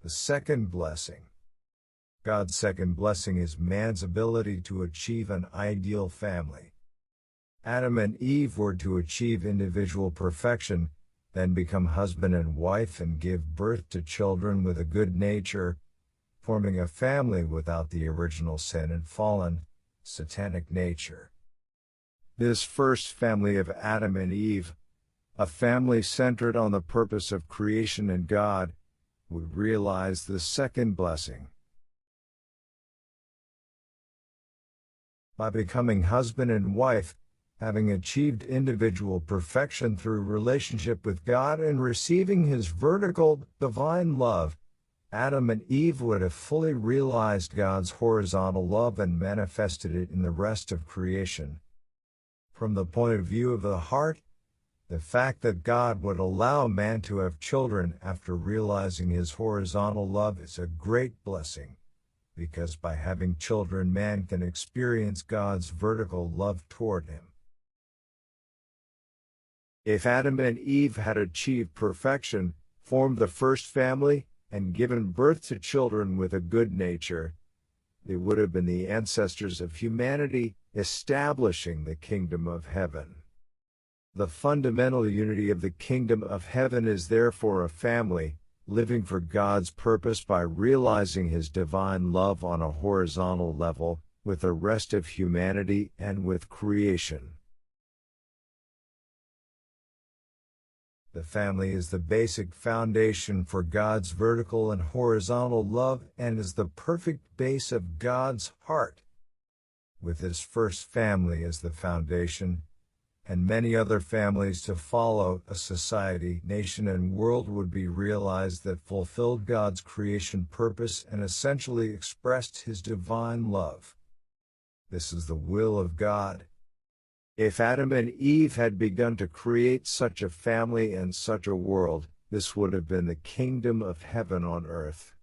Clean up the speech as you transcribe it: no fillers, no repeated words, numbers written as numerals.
The second blessing. God's second blessing is man's ability to achieve an ideal family. Adam and Eve were to achieve individual perfection, then become husband and wife and give birth to children with a good nature, forming a family without the original sin and fallen, satanic nature. This first family of Adam and Eve, a family centered on the purpose of creation and God, would realize the second blessing. By becoming husband and wife, having achieved individual perfection through relationship with God and receiving His vertical, divine love, Adam and Eve would have fully realized God's horizontal love and manifested it in the rest of creation. From the point of view of the heart, the fact that God would allow man to have children after realizing His horizontal love is a great blessing, because by having children man can experience God's vertical love toward him. If Adam and Eve had achieved perfection, formed the first family, and given birth to children with a good nature, they would have been the ancestors of humanity, establishing the kingdom of heaven. The fundamental unity of the kingdom of heaven is therefore a family, living for God's purpose by realizing His divine love on a horizontal level, with the rest of humanity and with creation. The family is the basic foundation for God's vertical and horizontal love and is the perfect base of God's heart. With His first family as the foundation, and many other families to follow, a society, nation and world would be realized that fulfilled God's creation purpose and essentially expressed His divine love. This is the will of God. If Adam and Eve had begun to create such a family and such a world, this would have been the kingdom of heaven on earth.